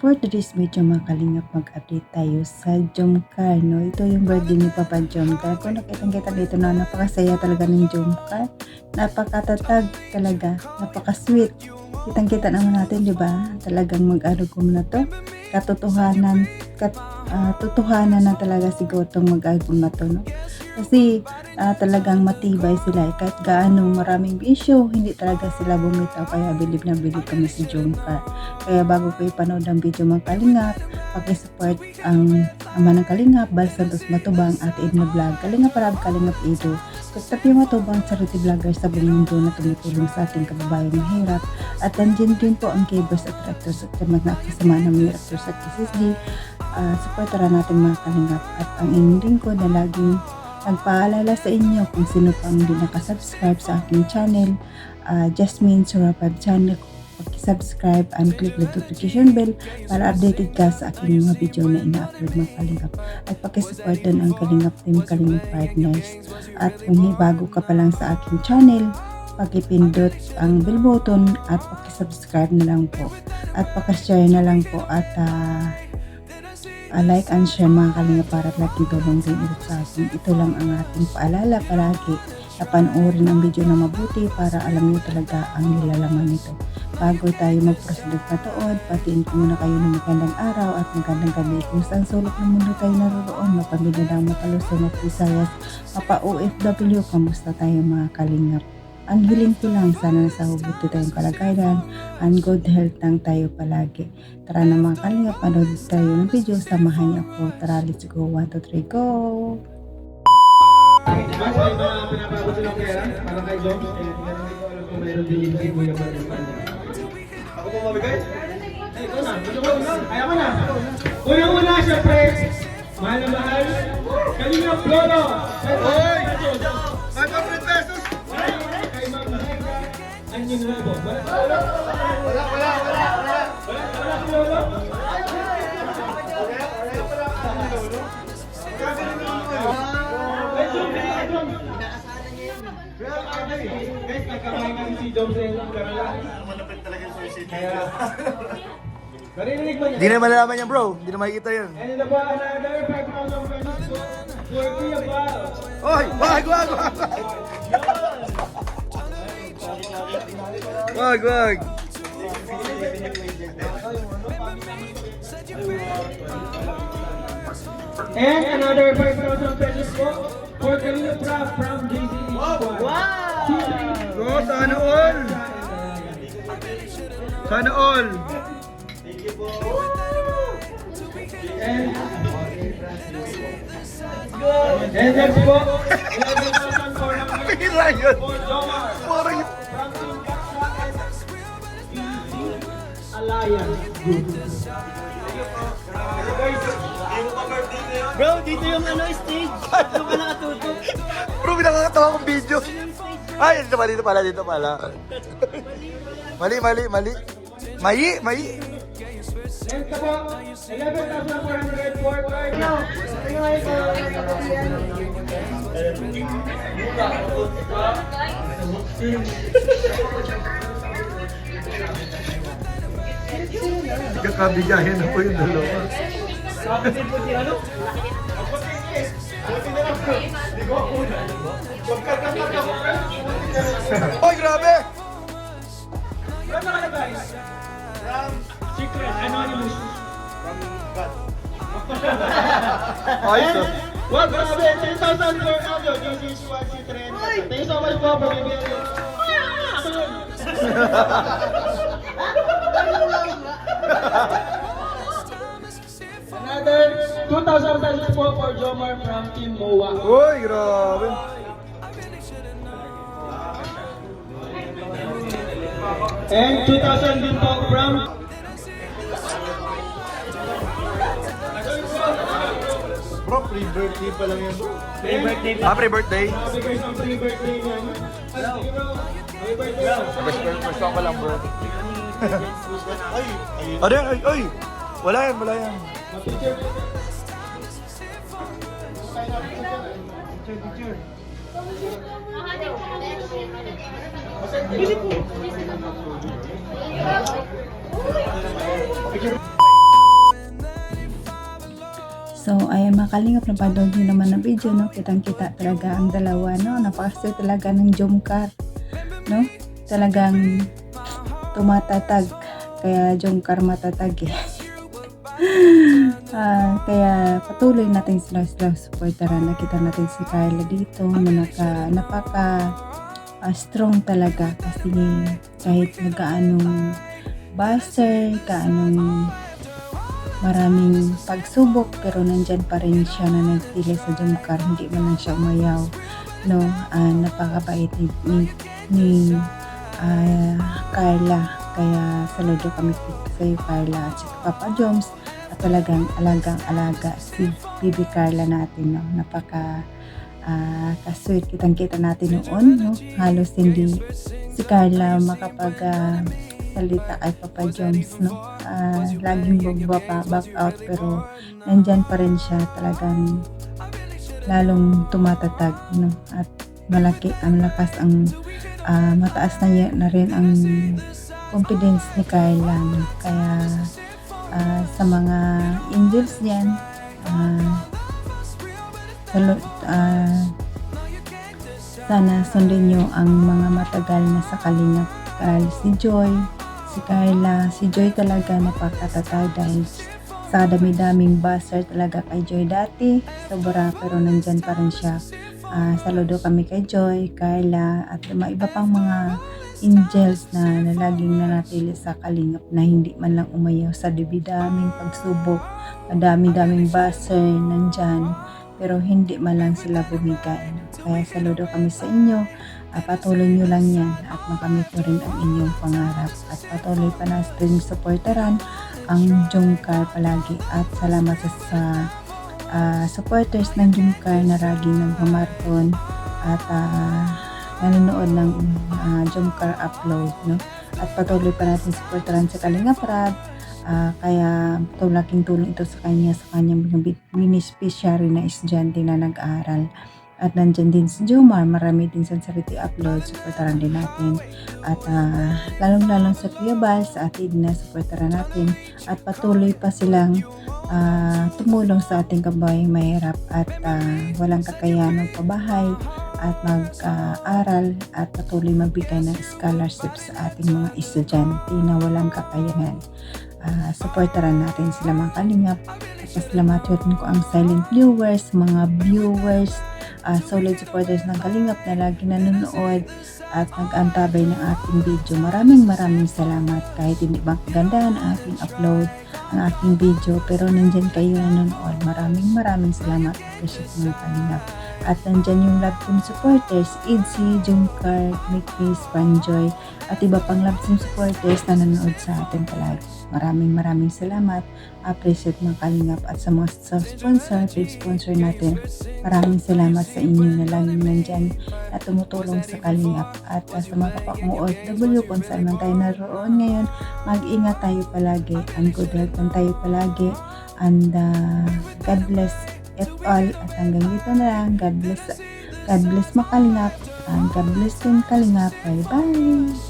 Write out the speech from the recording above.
For today's video mga kalingap, mag-update tayo sa Jomcar, no? Ito yung birthday ni Papa Jomcar. Kung nakita dito na napakasaya talaga ng Jomcar. Napakatatag talaga, napaka-sweet. Kitang-kita naman natin, di ba? Talagang mag-arugom na to. Totohanan na talaga siguro itong mag-album na to, no? Kasi talagang matibay sila. Kahit gaano maraming issue, hindi talaga sila bumitaw. Kaya bilib na bilib kami si Jomcar. Kaya bago ko ipanood ang video mga kalingap, pakisupport ang ama ng kalingap, Bal Santos Matubang, Ate Edna Vlog, Kalingap Parab, Kalingap Ido. Kagtapi Matubang, charity vlogger sa buong mundo na tumutulong sa ating kababayang mahirap. At nandiyan din po ang Kabers at Tractors at mga kasama ng Miractors at KCSD. Supportaran natin mga kalingap. At ang inyong lingkod na laging nagpaalala sa inyo kung sino pang hindi nakasubscribe sa aking channel, Jasmine Surapab channel, pag-subscribe and click the notification bell para updated ka sa aking mga video na ina-upload mga kalingap. At pakisupport din ang Kalingap Team, Kalingap Partners. At kung bago ka pa lang sa aking channel, pakipindot ang bell button at pakisubscribe na lang po. At pakashare na lang po at like and share mga kalingap para lagi gawang din ito sa akin. Ito lang ang ating paalala palagi na panoorin ang video na mabuti para alam niyo talaga ang nilalaman nito. Bago tayo mag-proceed na tuod, patiin ko muna kayo ng magandang araw at magandang gabi kung saan sulok ng mundo tayo naroon, mapamilya ng Mataluson at Visayas, mapa OFW, kamusta tayo mga kalingap? Ang hiling ko lang, sana nasa hubuti tayong kalagayan and good health lang tayo palagi. Tara na mga kalingap, panood tayo ng video, samahan niyo ako. Tara, let's go, 1, 2, 3, go! Mas may mga pinapagod silang pera para kay Joms. Hindi ko alam kung mayroon din kay Kuya Baliman. Ako po mabigay? Ay, ikaw na. Ayaw ko na. Unang-una, syempre, mahal na mahal. Kalingap Lolo. Hoy! 500 pesos! Kay Ma'am Mega. Anyong Lolo. Wala si Lolo? Guys, nagkakain kami si Joms sa ilang karala. Malapit talaga yung suicide. Kaya, narinig mo niya? Hindi na malalaman yan bro, hindi na makikita yan. And in the bar, another 5,000 pesos for Kuya Bal. Oy! Wag! Wag! And another 5,000 pesos po for Kalina Prab from JCD Squad. Oh, sana all! Sana all! And next po, 11,000 for Pira yun! Jomar Parang yun! from Team Kaksa Alliance Group. Bro, dito yung stage. Doon ka nakatutok. Bro, pinakakatawa kong video! Ay, dito pala. Mali. Next po, 11,400 for Carlo. Kakabigahin ako yung dalawa. Oy, grabe! From nakalagay? Secret Anonymous. Ayos oh. Wow, grabe! 10,000 for Aldo, JC1 Citroen. Thank you so much po for giving me. Another 2,000 pesos po for Jomar from Team MOA. Uy, grabe! And 2,000 din po from Bro, pre-birthday pa lang yan bro. May birthday pa. Pre-birthday? nabigay ng pre-birthday niya. Happy birthday. First ako lang bro. Ano yan? Ay! Wala yan. Picture. So, ayan mga kalingap, napanood nyo naman ang video, no? Kitang-kita talaga ang dalawa, no? Napakasaya talaga ng Jomcar, no? Talagang tumatatag. Kaya Jomcar matatag eh. Kaya patuloy natin sila supportaran. Nakita natin si Carla dito na napaka strong talaga kasi kahit nagaanong buzzer, gaanong maraming pagsubok, pero nandyan pa rin siya na nagtili sa Jomcar, hindi man lang siya umayaw, no? Napakabait ni Carla, kaya saludo kami sa iyo Carla at si Papa Joms, at talagang alagang-alaga si Bibi Carla natin, no? Napaka ka-sweet, kitang-kita natin noon, no? Halos hindi si Carla makapag salita kay Papa Joms, no? Laging back out, pero nandyan pa rin siya, talagang lalong tumatatag, no? At malaki ang lakas, ang mataas na rin ang confidence ni Carla, no? Kaya sa mga angels diyan, sana sundin nyo ang mga matagal na sa kalingap. Si Joy, si Carla, si Joy talaga napakatatag dahil sa dami-daming buzzer talaga kay Joy dati, sobra, pero nandyan pa rin siya. Saludo kami kay Joy, Carla, at iba pang mga angels na laging nanatili sa kalingap na hindi man lang umayaw sa daming pagsubok, madami-daming buzzer nandyan, pero hindi man lang sila bumigay. Kaya saludo kami sa inyo. Patuloy nyo lang yan at makamit nyo rin ang inyong pangarap, at patuloy pa natin supportaran ang Jomcar palagi, at salamat sa supporters ng Jomcar na laging nagmamarathon at nanonood ng Jomcar upload, no? At patuloy pa natin supportaran sa Kalingap Rab, kaya laking tulong ito sa kanyang beneficiary na estudyante na nag-aaral. At nandyan din si Jomar, marami din sa charity upload, supportaran din natin. At lalong-lalong sa Kuya Bal, sa Ate Edna, supportaran natin. At patuloy pa silang tumulong sa ating kabayang mahirap at walang kakayanan pabahay at mag-aral, at patuloy magbigay ng scholarship sa ating mga estudyante na walang kakayanan. Supportaran natin sila mga kalingap. At pasalamatan ko ang silent viewers, mga viewers, solid supporters ng Kalingap na lagi nanonood at nag-antabay ng ating video. Maraming salamat. Kahit hindi maganda ang ating upload, ang ating video, pero nandyan kayo nanonood. Maraming salamat. Appreciate mga Kalingap. At nandyan yung love team supporters, Idsi, Jomcar, Mickey, Spanjoy, at iba pang love team supporters na nanonood sa atin palagi. Maraming salamat. Appreciate mga Kalingap, at sa mga sponsor, big sponsor natin, maraming salamat sa inyo na laging nandyan at tumutulong sa Kalingap. At sa mga kapakong OFW, kung saan man tayo naroon ngayon, mag-ingat tayo palagi, and good health lang tayo palagi, and God bless it all. At hanggang dito na lang. God bless mga Kalingap, and God bless din Kalingap. Bye bye.